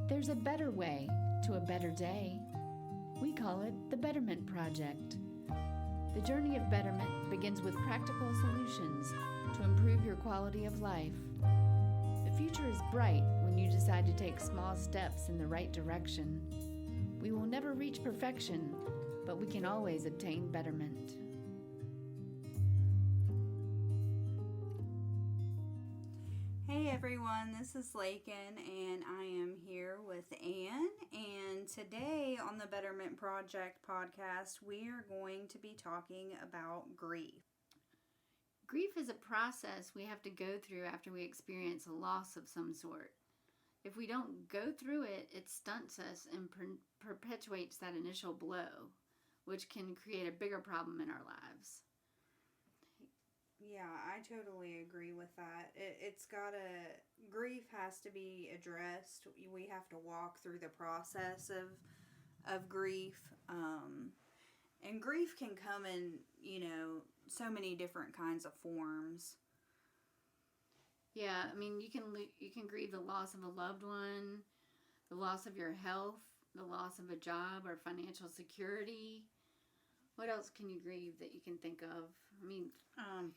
There's a better way to a better day. We call it the Betterment Project. The journey of betterment begins with practical solutions to improve your quality of life. The future is bright when you decide to take small steps in the right direction. We will never reach perfection, but we can always obtain betterment. Hey everyone, this is Lakin and I am here with Anne, and today on the Betterment Project podcast we are going to be talking about grief. Grief is a process we have to go through after we experience a loss of some sort. If we don't go through it, it stunts us and perpetuates that initial blow, which can create a bigger problem in our lives. Yeah, I totally agree with that. Grief has to be addressed. We have to walk through the process of grief. And grief can come in, so many different kinds of forms. Yeah, I mean, you can grieve the loss of a loved one, the loss of your health, the loss of a job or financial security. What else can you grieve that you can think of? I mean,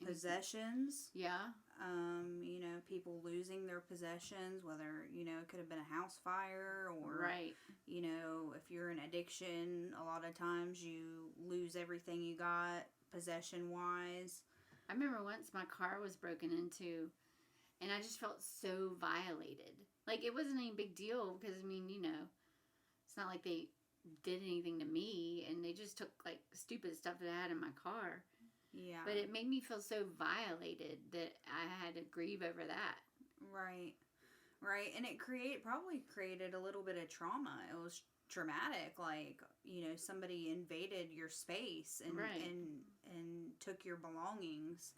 possessions. Yeah. People losing their possessions, whether, it could have been a house fire or, right. If you're in addiction, a lot of times you lose everything you got possession-wise. I remember once my car was broken into and I just felt so violated. Like, it wasn't any big deal because, it's not like they did anything to me, and they just took like stupid stuff that I had in my car. Yeah. But it made me feel so violated that I had to grieve over that. Right. And it probably created a little bit of trauma. It was traumatic, like, somebody invaded your space and right. and took your belongings.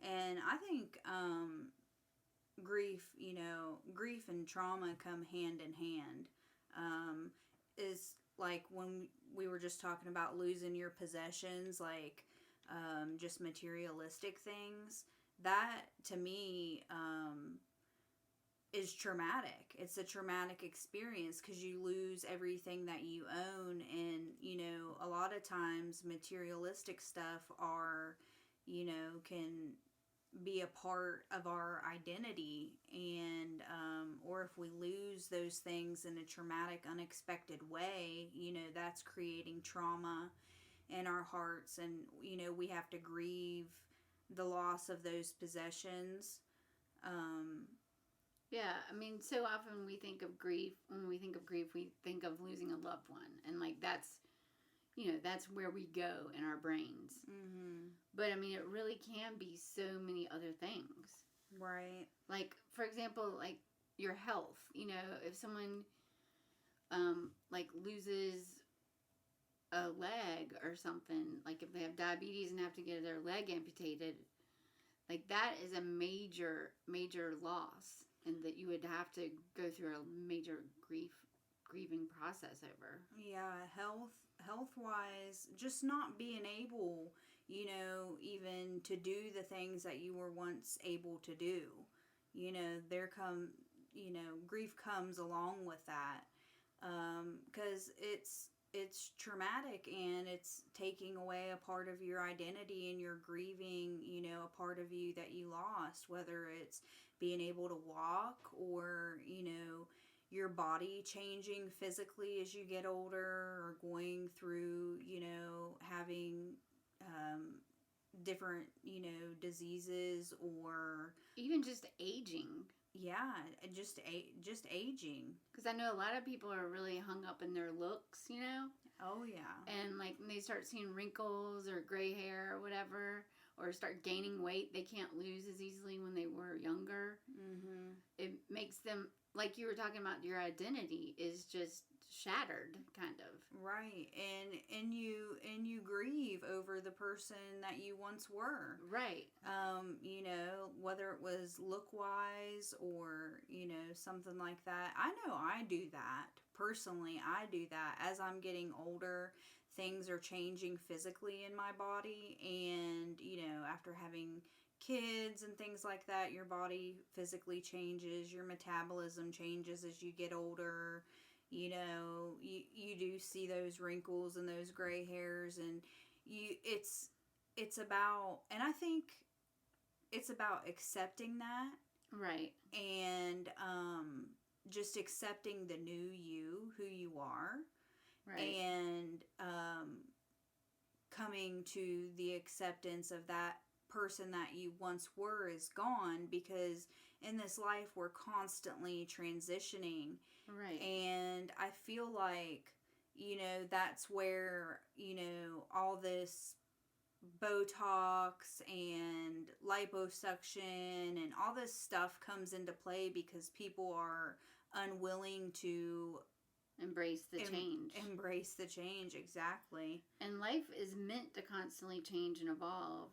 And I think grief and trauma come hand in hand. Is like when we were just talking about losing your possessions, like just materialistic things, that to me is traumatic. It's a traumatic experience because you lose everything that you own, and a lot of times materialistic stuff can be a part of our identity, and or if we lose those things in a traumatic, unexpected way, that's creating trauma in our hearts, and we have to grieve the loss of those possessions. Yeah, so often when we think of grief, we think of losing a loved one, and like that's where we go in our brains. Mm-hmm. But it really can be so many other things. Right. Like, for example, like your health. If someone loses a leg or something, like if they have diabetes and have to get their leg amputated, like that is a major, major loss, and that you would have to go through a major grieving process over. Yeah, health-wise, just not being able, even to do the things that you were once able to do. Grief comes along with that. 'Cause it's traumatic, and it's taking away a part of your identity, and you're grieving, a part of you that you lost, whether it's being able to walk or, your body changing physically as you get older, or going through, having different, diseases, or even just aging. Yeah, just aging. Because I know a lot of people are really hung up in their looks, Oh, yeah. And like when they start seeing wrinkles or gray hair or whatever, or start gaining weight they can't lose as easily when they were younger. Mm-hmm. It makes them, like you were talking about, your identity is just shattered, kind of. Right. And you grieve over the person that you once were. Right. Whether it was look-wise or, something like that. I know I do that. Personally, I do that. As I'm getting older, things are changing physically in my body, and, after having kids and things like that, your body physically changes, your metabolism changes as you get older. You know, you do see those wrinkles and those gray hairs, and it's about, and I think it's about accepting that. Right. And just accepting the new you, who you are. Right. And coming to the acceptance of that person that you once were is gone, because in this life we're constantly transitioning. Right. And I feel like, you know, that's where, you know, all this Botox and liposuction and all this stuff comes into play, because people are unwilling to embrace the change. Embrace the change, exactly. And life is meant to constantly change and evolve.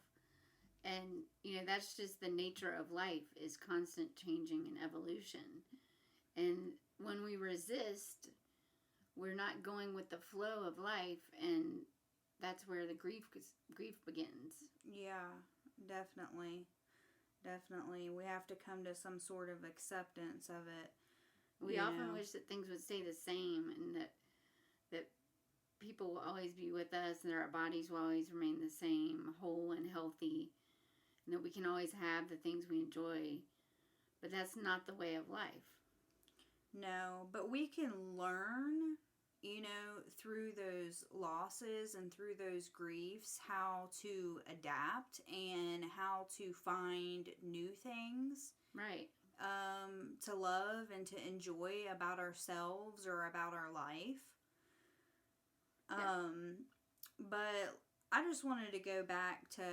And, you know, that's just the nature of life, is constant changing and evolution. And when we resist, we're not going with the flow of life, and that's where the grief begins. Yeah, definitely. Definitely. We have to come to some sort of acceptance of it. We often wish that things would stay the same, and that people will always be with us, and that our bodies will always remain the same, whole and healthy, and that we can always have the things we enjoy. But that's not the way of life. No, but we can learn, you know, through those losses and through those griefs, how to adapt and how to find new things. Right. To love and to enjoy about ourselves or about our life. But I just wanted to go back to,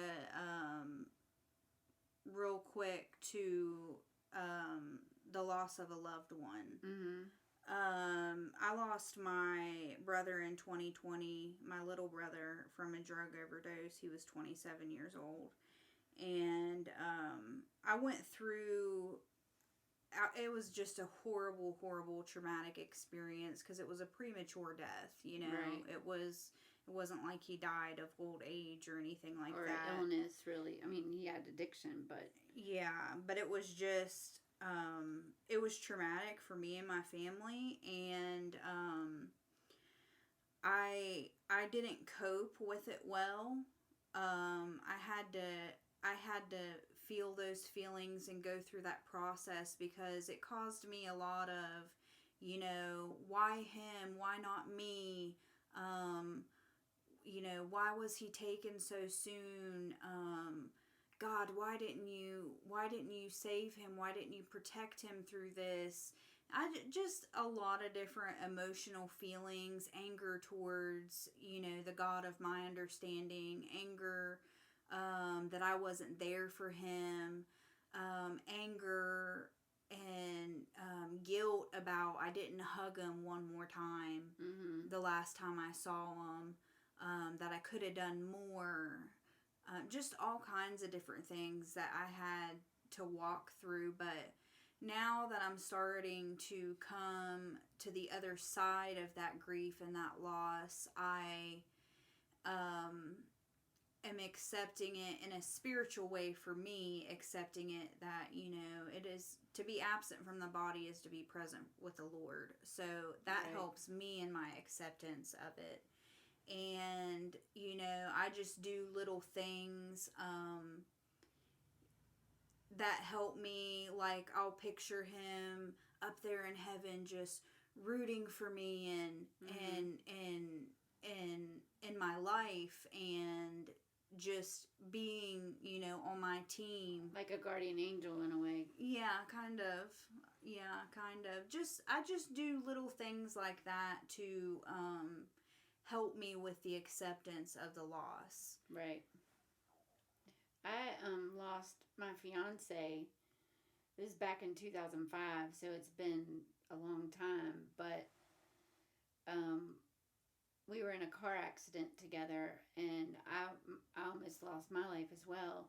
real quick, to the loss of a loved one. Mm-hmm. I lost my brother in 2020, my little brother, from a drug overdose. He was 27 years old. And I went through, it was just a horrible, horrible, traumatic experience, because it was a premature death, you know. Right. It wasn't like he died of old age or anything like or that. Or illness, really. I mean, he had addiction, but... Yeah, but it was just... it was traumatic for me and my family, and I didn't cope with it well. I had to feel those feelings and go through that process, because it caused me a lot of, you know, why him? Why not me? You know, why was he taken so soon? God, why didn't you save him? Why didn't you protect him through this? Just a lot of different emotional feelings, anger towards, you know, the God of my understanding, anger that I wasn't there for him, anger and guilt about I didn't hug him one more time, Mm-hmm. the last time I saw him, that I could have done more. Just all kinds of different things that I had to walk through. But now that I'm starting to come to the other side of that grief and that loss, I am accepting it in a spiritual way, for me, accepting it that, you know, it is to be absent from the body is to be present with the Lord. So that Right. helps me in my acceptance of it. And, you know, I just do little things that help me. Like, I'll picture him up there in heaven just rooting for me and in my life, and just being, you know, on my team. Like a guardian angel, in a way. Yeah, kind of. I just do little things like that to help me with the acceptance of the loss. Right. I lost my fiance. This is back in 2005, so it's been a long time. But we were in a car accident together, and I almost lost my life as well.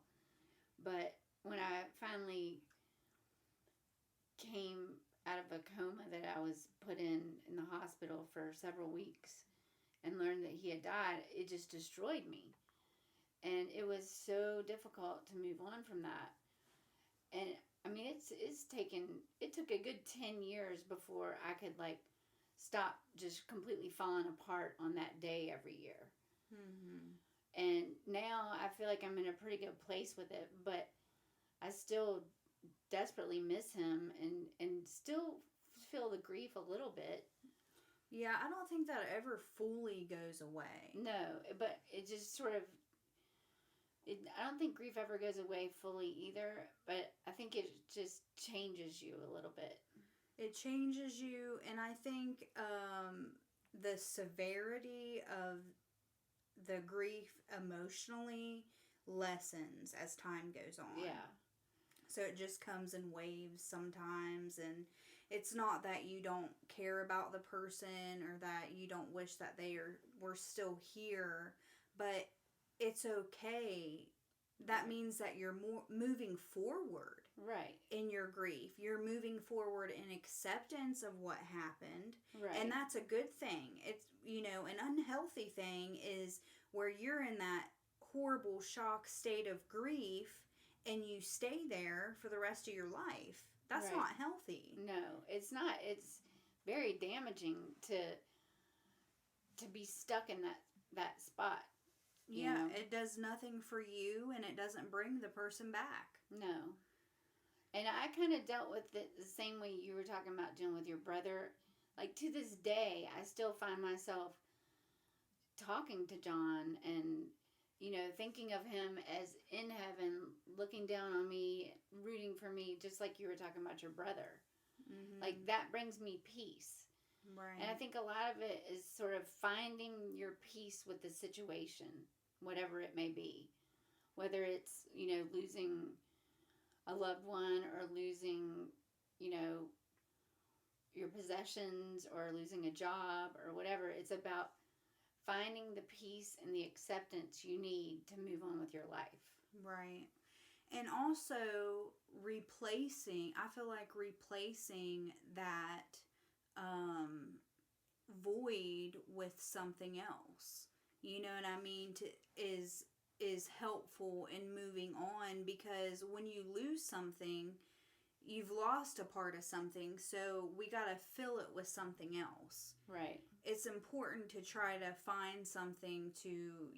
But when I finally came out of a coma that I was put in the hospital for several weeks, and learned that he had died, it just destroyed me. And it was so difficult to move on from that. And I mean, it took a good 10 years before I could like stop just completely falling apart on that day every year. Mm-hmm. And now I feel like I'm in a pretty good place with it, but I still desperately miss him and still feel the grief a little bit. Yeah, I don't think that ever fully goes away. No, but it just sort of, I don't think grief ever goes away fully either, but I think it just changes you a little bit. It changes you, and I think the severity of the grief emotionally lessens as time goes on. Yeah. So it just comes in waves sometimes, and it's not that you don't care about the person or that you don't wish that were still here, but it's okay. That means that you're moving forward. Right. In your grief. You're moving forward in acceptance of what happened. Right. And that's a good thing. It's, an unhealthy thing is where you're in that horrible shock state of grief and you stay there for the rest of your life. That's right. not healthy. No, it's not. It's very damaging to be stuck in that spot. Yeah, it does nothing for you, and it doesn't bring the person back. No. And I kind of dealt with it the same way you were talking about dealing with your brother. Like, to this day, I still find myself talking to John and, thinking of him as in heaven, looking down on me, rooting for me, just like you were talking about your brother. Mm-hmm. Like, that brings me peace. Right. And I think a lot of it is sort of finding your peace with the situation, whatever it may be. Whether it's, losing a loved one or losing, your possessions or losing a job or whatever. It's about finding the peace and the acceptance you need to move on with your life. Right. And also I feel like replacing that void with something else. You know what I mean? Is helpful in moving on, because when you lose something, you've lost a part of something, so we got to fill it with something else. Right. It's important to try to find something to,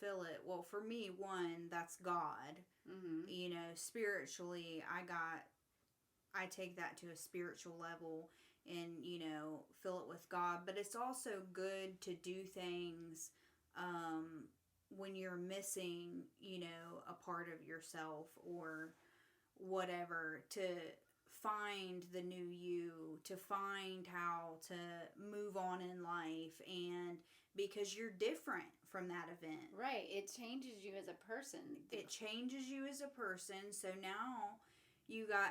fill it. Well, for me, one, that's God. Mm-hmm. Spiritually, I take that to a spiritual level and, fill it with God. But it's also good to do things when you're missing, a part of yourself or whatever, to find the new you, to find how to move on in life, and because you're different from that event. Right. It changes you as a person. It changes you as a person. So now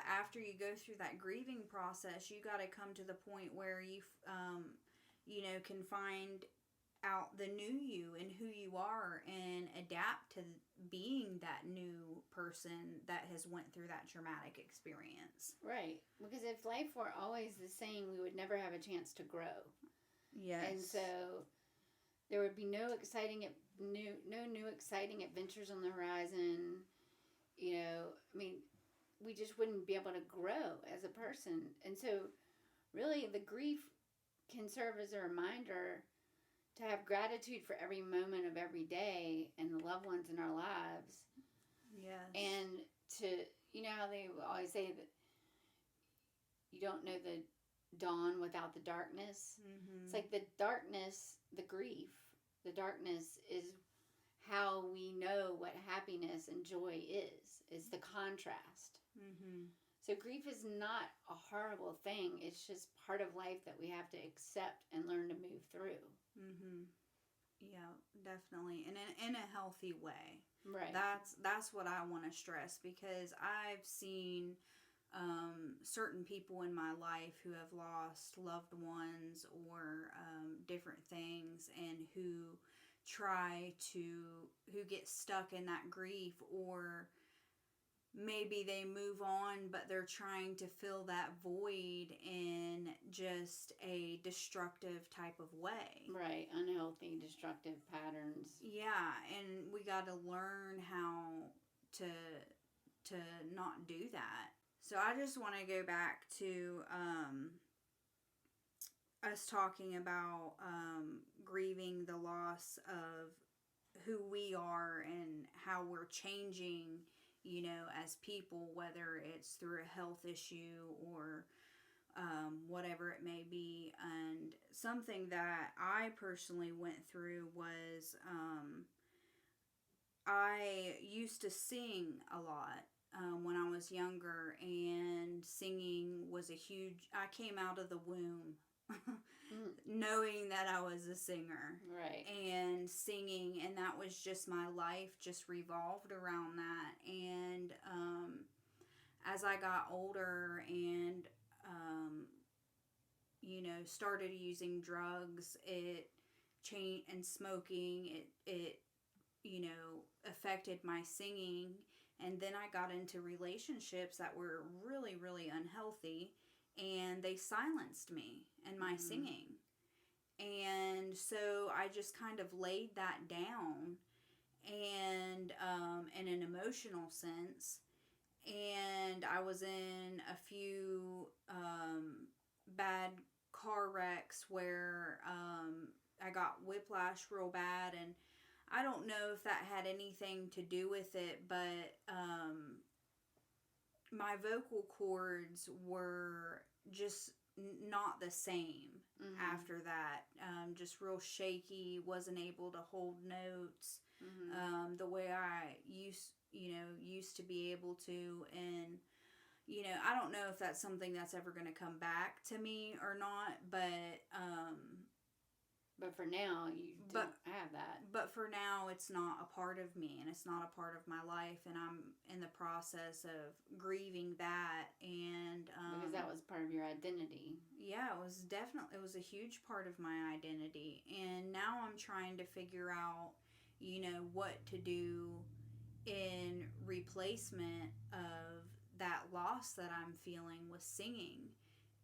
after you go through that grieving process, you got to come to the point where you can find out the new you and who you are and adapt to being that new person that has went through that traumatic experience. Right. Because if life were always the same, we would never have a chance to grow. Yes. And so there would be no new exciting adventures on the horizon. We just wouldn't be able to grow as a person. And so really the grief can serve as a reminder to have gratitude for every moment of every day and the loved ones in our lives. Yes. And to, how they always say that you don't know the dawn without the darkness. Mm-hmm. It's like the darkness, the grief, the darkness is how we know what happiness and joy is the contrast. Mm-hmm. So grief is not a horrible thing. It's just part of life that we have to accept and learn to move through. Mm-hmm. Yeah, definitely. And in a healthy way. Right. That's what I want to stress, because I've seen certain people in my life who have lost loved ones or different things, and who get stuck in that grief, or maybe they move on, but they're trying to fill that void in just a destructive type of way. Right, unhealthy, destructive patterns. Yeah, and we got to learn how to not do that. So I just want to go back to us talking about grieving the loss of who we are and how we're changing, as people, whether it's through a health issue or whatever it may be. And something that I personally went through was I used to sing a lot when I was younger, and singing was I came out of the womb knowing that I was a singer. Right. And singing, and that was just my life, just revolved around that. And as I got older and, started using drugs, it changed, and smoking, it affected my singing. And then I got into relationships that were really, really unhealthy, and they silenced me and my singing. And so I just kind of laid that down, and in an emotional sense. And I was in a few bad car wrecks where I got whiplash real bad, and I don't know if that had anything to do with it, but my vocal cords were just not the same after that. Just real shaky, wasn't able to hold notes the way I used to be able to. And I don't know if that's something that's ever going to come back to me or not, but for now you don't have that. But for now, it's not a part of me, and it's not a part of my life, and I'm in the process of grieving that. And because that was part of your identity. Yeah, it was a huge part of my identity. And now I'm trying to figure out, what to do in replacement of that loss that I'm feeling with singing.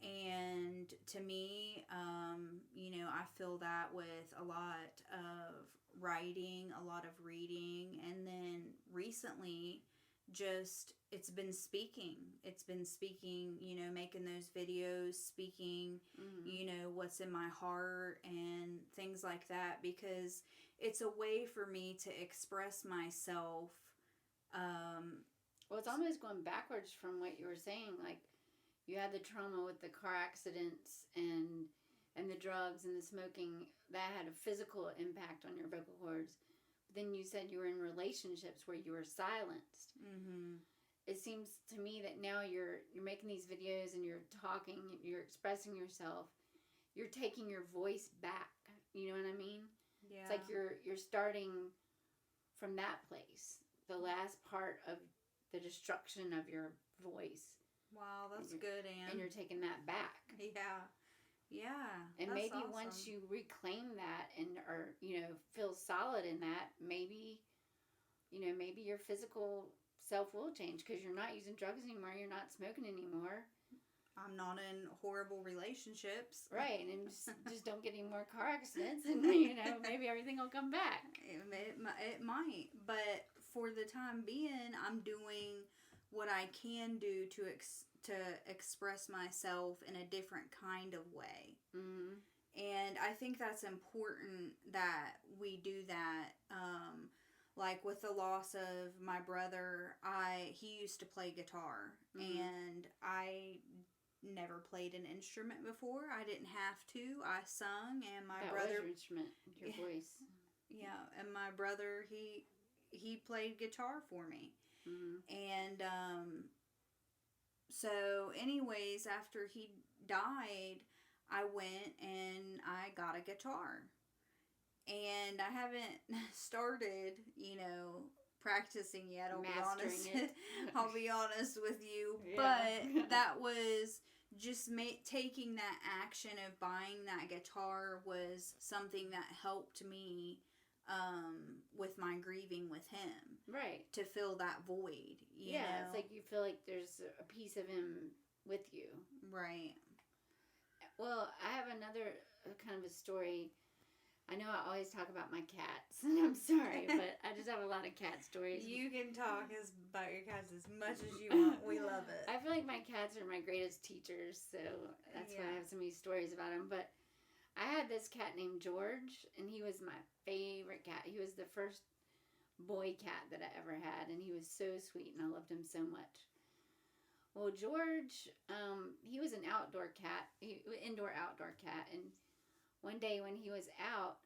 And to me, I fill that with a lot of writing, a lot of reading, and then recently it's been speaking. It's been speaking, making those videos, speaking, what's in my heart and things like that, because it's a way for me to express myself. Well, it's almost going backwards from what you were saying. Like, you had the trauma with the car accidents and the drugs and the smoking. That had a physical impact on your vocal cords. But then you said you were in relationships where you were silenced. Mm-hmm. It seems to me that now you're making these videos and you're talking, you're expressing yourself. You're taking your voice back. You know what I mean? Yeah. It's like you're starting from that place. The last part of the destruction of your voice. Wow, that's good, Anne. And you're taking that back. Yeah. And maybe awesome. Once you reclaim that or feel solid in that, maybe your physical self will change, because you're not using drugs anymore, you're not smoking anymore. I'm not in horrible relationships. Right, and just don't get any more car accidents, and maybe everything will come back. It might, but for the time being, I'm doing what I can do to express myself in a different kind of way. Mm-hmm. And I think that's important that we do that. Like with the loss of my brother, he used to play guitar, and I never played an instrument before. I didn't have to. I sung, and my brother. That was your instrument, your voice. Yeah, and my brother, he played guitar for me. Mm-hmm. And so anyways, after he died, I went and I got a guitar. And I haven't started, practicing yet. I'll be honest with you. Yeah. But that was just taking that action of buying that guitar was something that helped me with my grieving with him. Right. To fill that void, you know? It's like you feel like there's a piece of him with you. Right. Well, I have another kind of a story. I know I always talk about my cats, and I'm sorry, but I just have a lot of cat stories. You can talk about your cats as much as you want. We love it. I feel like my cats are my greatest teachers, so that's why I have so many stories about them. But I had this cat named George, and he was my favorite cat. He was the first boy cat that I ever had, and he was so sweet, and I loved him so much. Well, George, he was an outdoor cat, indoor-outdoor cat, and one day when he was out,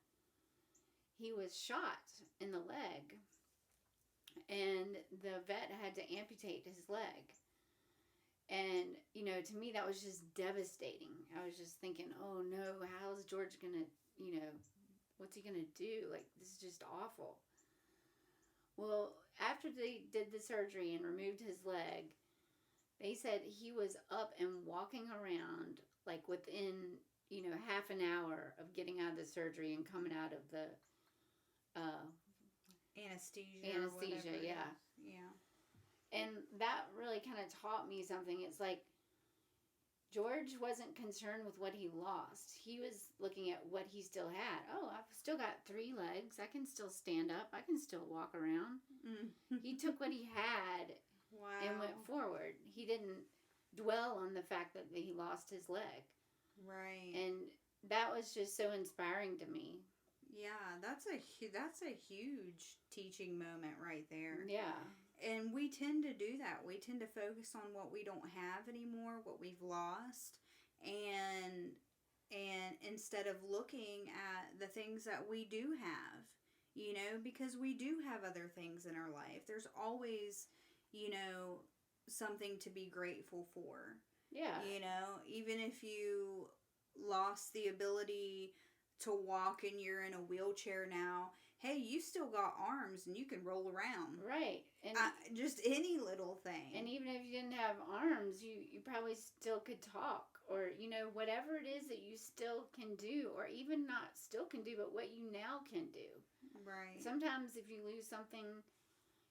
he was shot in the leg, and the vet had to amputate his leg. And, you know, to me that was just devastating. I was just thinking, oh no, how's George gonna, you know, what's he gonna do? Like, this is just awful. Well, after they did the surgery and removed his leg, they said he was up and walking around like within, you know, half an hour of getting out of the surgery and coming out of the anesthesia, yeah. And that really kind of taught me something. It's like George wasn't concerned with what he lost. He was looking at what he still had. Oh, I've still got 3 legs. I can still stand up. I can still walk around. He took what he had and went forward. He didn't dwell on the fact that he lost his leg. Right. And that was just so inspiring to me. Yeah, that's a huge teaching moment right there. Yeah. And we tend to do that. We tend to focus on what we don't have anymore, what we've lost, and instead of looking at the things that we do have, you know, because we do have other things in our life. There's always, you know, something to be grateful for. Yeah. You know, even if you lost the ability to walk and you're in a wheelchair now, hey, you still got arms and you can roll around. Right. And just any little thing. And even if you didn't have arms, you probably still could talk, or, you know, whatever it is that you still can do, or even not still can do, but what you now can do. Right. Sometimes if you lose something,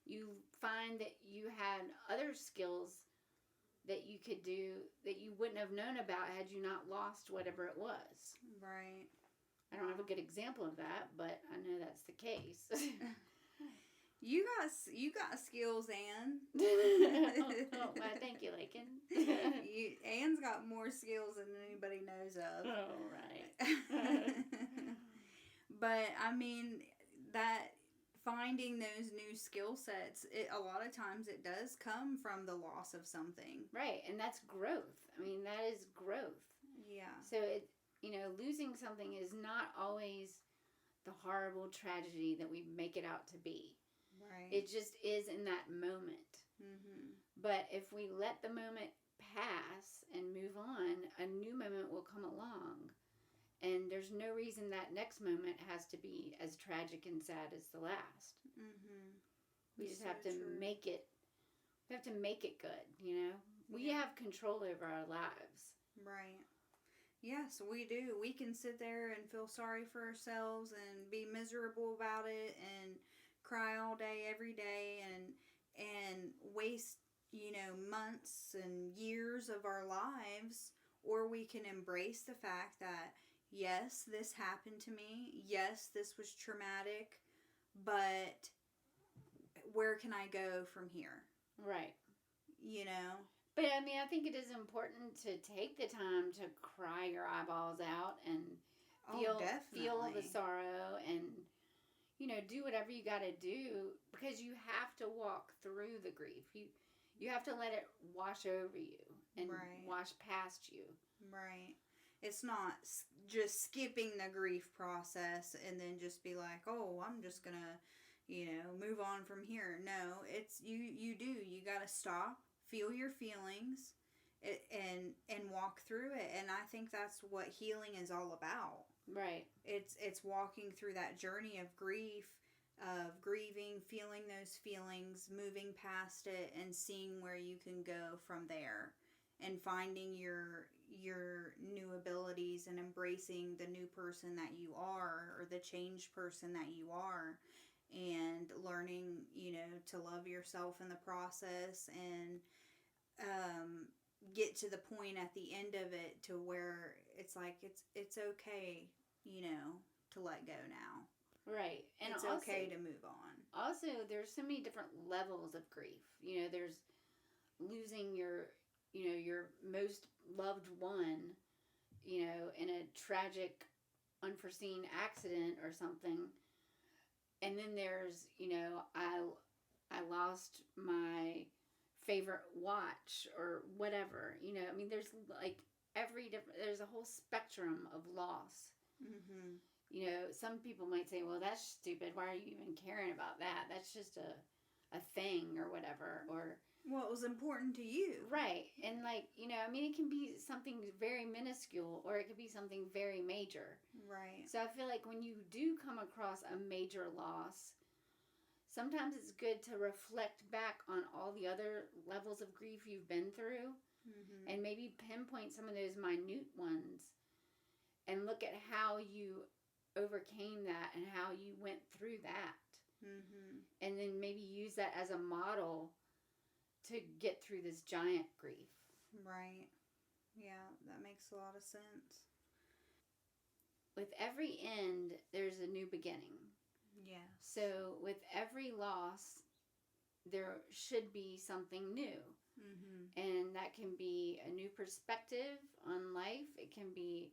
you find that you had other skills that you could do that you wouldn't have known about had you not lost whatever it was. Right. I don't have a good example of that, but I know that's the case. You got skills, Ann. Well, thank you, Lakin. Ann's got more skills than anybody knows of. Oh, right. But I mean, that finding those new skill sets, a lot of times it does come from the loss of something. Right, and that's growth. I mean, that is growth. Yeah. So you know, losing something is not always the horrible tragedy that we make it out to be. Right. It just is in that moment. Mm-hmm. But if we let the moment pass and move on, a new moment will come along. And there's no reason that next moment has to be as tragic and sad as the last. Mm-hmm. We just have to make it. We have to make it good. You know, we have control over our lives. Right. Yes, we do. We can sit there and feel sorry for ourselves and be miserable about it and cry all day, every day, and waste, you know, months and years of our lives. Or we can embrace the fact that, yes, this happened to me. Yes, this was traumatic. But where can I go from here? Right. You know? But, I mean, I think it is important to take the time to cry your eyeballs out and feel the sorrow and, you know, do whatever you got to do, because you have to walk through the grief. You have to let it wash over you and wash past you. Right. It's not just skipping the grief process and then just be like, oh, I'm just going to, you know, move on from here. No, it's you do. You got to stop. Feel your feelings and walk through it. And I think that's what healing is all about. Right. It's walking through that journey of grief, of grieving, feeling those feelings, moving past it, and seeing where you can go from there. and finding your new abilities and embracing the new person that you are, or the changed person that you are, and learning, to love yourself in the process, and get to the point at the end of it to where it's like it's okay, to let go now. Right. And it's also, okay to move on. Also, there's so many different levels of grief. There's losing your most loved one, in a tragic, unforeseen accident or something. And then there's, I lost my favorite watch or whatever. There's like there's a whole spectrum of loss. Mm-hmm. Some people might say, well, that's stupid. Why are you even caring about that? That's just a thing or whatever. Or, well, it was important to you. Right. And it can be something very minuscule, or it could be something very major. Right. So I feel like when you do come across a major loss, sometimes it's good to reflect back on all the other levels of grief you've been through, mm-hmm. and maybe pinpoint some of those minute ones and look at how you overcame that and how you went through that. Mm-hmm. And then maybe use that as a model to get through this giant grief. Right. Yeah, that makes a lot of sense. With every end, there's a new beginning. Yeah. So with every loss, there should be something new. Mm-hmm. And that can be a new perspective on life. It can be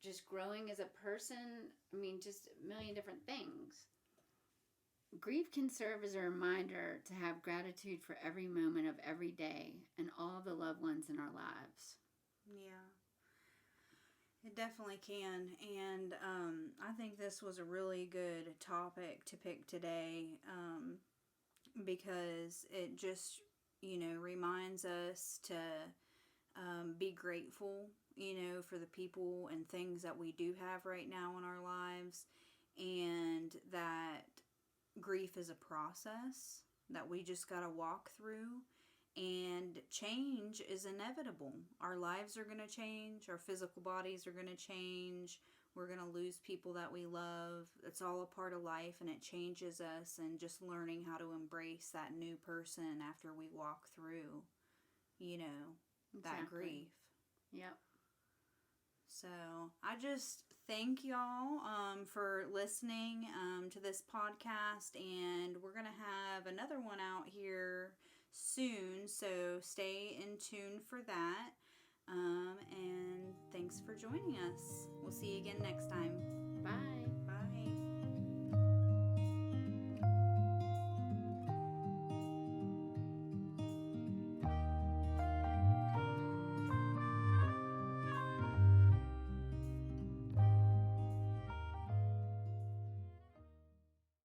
just growing as a person. Just a million different things. Grief can serve as a reminder to have gratitude for every moment of every day and all the loved ones in our lives. Yeah, it definitely can. And I think this was a really good topic to pick today, because it just, reminds us to be grateful, for the people and things that we do have right now in our lives, and that grief is a process that we just got to walk through, and change is inevitable. Our lives are going to change. Our physical bodies are going to change. We're going to lose people that we love. It's all a part of life, and it changes us, and just learning how to embrace that new person after we walk through, that grief. Yep. So I just thank y'all for listening to this podcast, and we're going to have another one out here soon, so stay in tune for that, and thanks for joining us. We'll see you again next time. Bye.